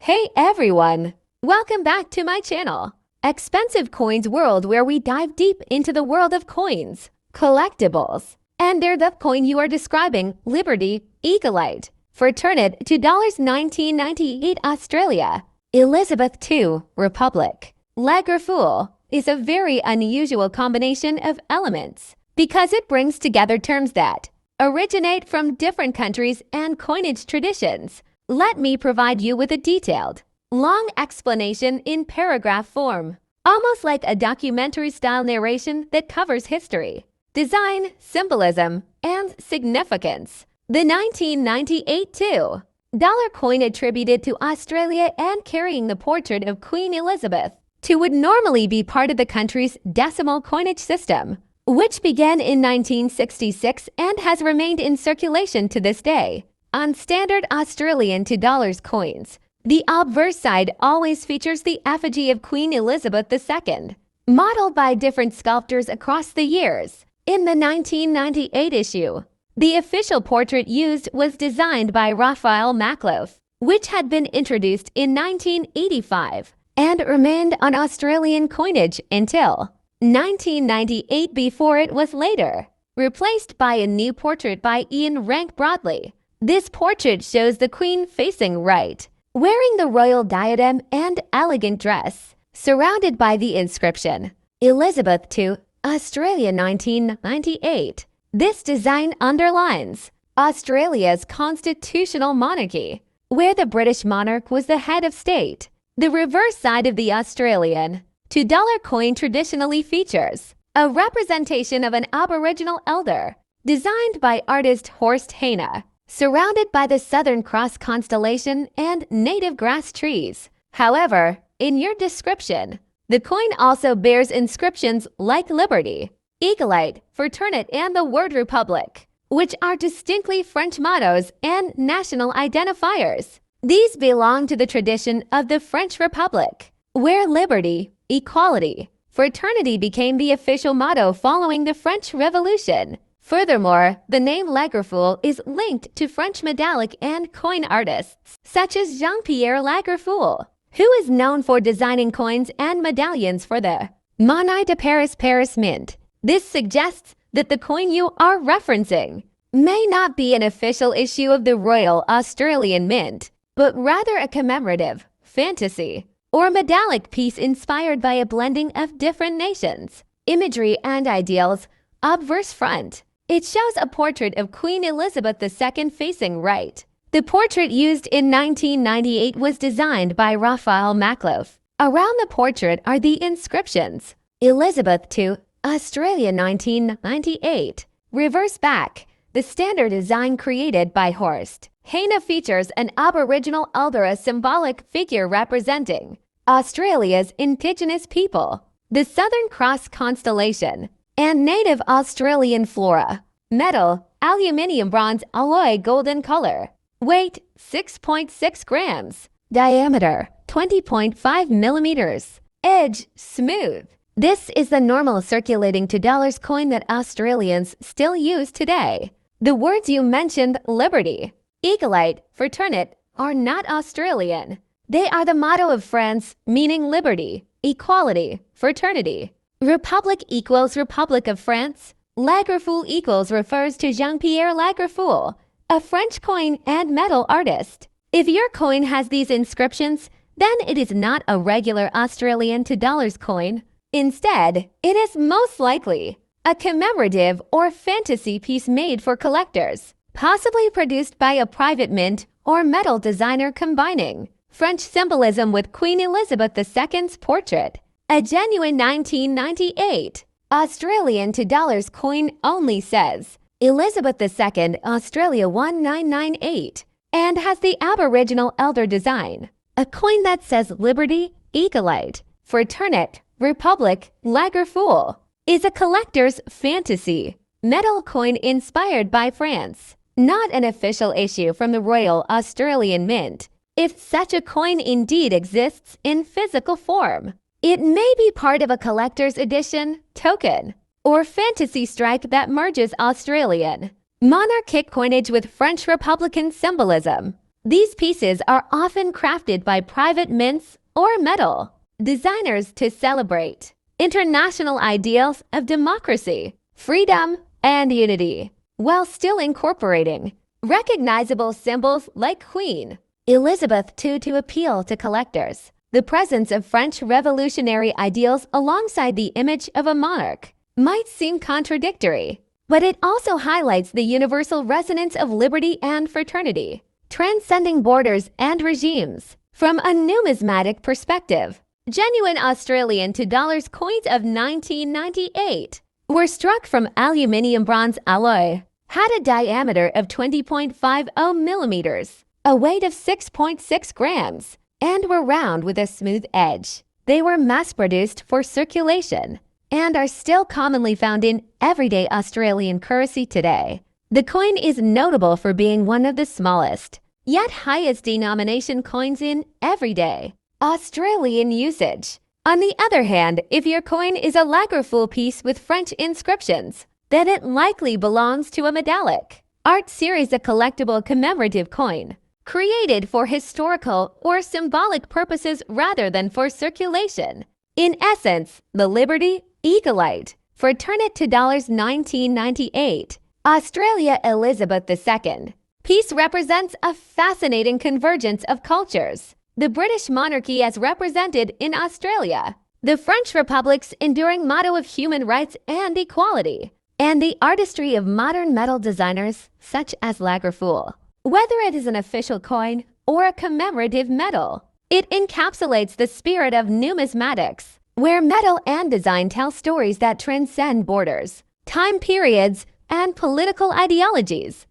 Hey everyone! Welcome back to my channel, Expensive Coins World, where we dive deep into the world of coins, collectibles, and they're the coin you are describing, Liberty, Eaglite, for turn it to $1998 Australia. Elizabeth II, Republic. Lager Fool is a very unusual combination of elements because it brings together terms that originate from different countries and coinage traditions. Let me provide you with a detailed, long explanation in paragraph form, almost like a documentary-style narration that covers history, design, symbolism, and significance. The 1998 $2 coin attributed to Australia and carrying the portrait of Queen Elizabeth II would normally be part of the country's decimal coinage system, which began in 1966 and has remained in circulation to this day. On standard Australian $2 coins, the obverse side always features the effigy of Queen Elizabeth II, modeled by different sculptors across the years. In the 1998 issue, the official portrait used was designed by Raphael Makhlouf, which had been introduced in 1985 and remained on Australian coinage until 1998, before it was later replaced by a new portrait by Ian Rank-Broadley. This portrait shows the Queen facing right, wearing the royal diadem and elegant dress, surrounded by the inscription, Elizabeth II, Australia 1998. This design underlines Australia's constitutional monarchy, where the British monarch was the head of state. The reverse side of the Australian $2 coin traditionally features a representation of an Aboriginal elder, designed by artist Horst Heine, surrounded by the Southern Cross constellation and native grass trees. However, in your description, the coin also bears inscriptions like Liberty, Eaglite, Fraternite, and the word Republic, which are distinctly French mottos and national identifiers. These belong to the tradition of the French Republic, where liberty, equality, fraternity became the official motto following the French Revolution. Furthermore, the name Lagerfeuille is linked to French medallic and coin artists, such as Jean-Pierre Lagerfeuille, who is known for designing coins and medallions for the Monnaie de Paris Mint. This suggests that the coin you are referencing may not be an official issue of the Royal Australian Mint, but rather a commemorative, fantasy, or medallic piece inspired by a blending of different nations, imagery, and ideals. Obverse front. It shows a portrait of Queen Elizabeth II facing right. The portrait used in 1998 was designed by Raphael Makhlouf. Around the portrait are the inscriptions, Elizabeth II, Australia 1998. Reverse back. The standard design created by Horst Heine features an Aboriginal elder, a symbolic figure representing Australia's Indigenous people, the Southern Cross constellation, and native Australian flora. Metal, aluminium bronze alloy golden color. Weight, 6.6 grams. Diameter, 20.5 millimeters. Edge, smooth. This is the normal circulating $2 coin that Australians still use today. The words you mentioned, Liberty, Eaglite, Fraternite, are not Australian. They are the motto of France, meaning liberty, equality, fraternity. Republic equals Republic of France. Lagerfeuille equals refers to Jean-Pierre Lagerfeuille, a French coin and metal artist. If your coin has these inscriptions, then it is not a regular Australian $2 coin. Instead, it is most likely a commemorative or fantasy piece made for collectors, possibly produced by a private mint or metal designer combining French symbolism with Queen Elizabeth II's portrait. A genuine 1998 Australian $2 coin only says Elizabeth II, Australia 1998, and has the Aboriginal elder design. A coin that says Liberty, Eaglite, Fraternite, Republic, Lagerfeuille is a collector's fantasy metal coin inspired by France, not an official issue from the Royal Australian Mint. If such a coin indeed exists in physical form, it may be part of a collector's edition, token, or fantasy strike that merges Australian monarchic coinage with French Republican symbolism. These pieces are often crafted by private mints or metal designers to celebrate international ideals of democracy, freedom, and unity, while still incorporating recognizable symbols like Queen Elizabeth II to appeal to collectors. The presence of French revolutionary ideals alongside the image of a monarch might seem contradictory, but it also highlights the universal resonance of liberty and fraternity, transcending borders and regimes. From a numismatic perspective, genuine Australian $2 coins of 1998 were struck from aluminium bronze alloy, had a diameter of 20.50 millimeters, a weight of 6.6 grams, and were round with a smooth edge. They were mass-produced for circulation and are still commonly found in everyday Australian currency today. The coin is notable for being one of the smallest, yet highest denomination coins in everyday Australian usage. On the other hand, if your coin is a Lagerfeld piece with French inscriptions, then it likely belongs to a medallic art series, a collectible commemorative coin created for historical or symbolic purposes rather than for circulation. In essence, the Liberty Eagle-eyed Fraternity $, 1998, Australia Elizabeth II piece represents a fascinating convergence of cultures. The British monarchy as represented in Australia, the French Republic's enduring motto of human rights and equality, and the artistry of modern metal designers such as Lagerfeld. Whether it is an official coin or a commemorative medal, it encapsulates the spirit of numismatics, where metal and design tell stories that transcend borders, time periods, and political ideologies.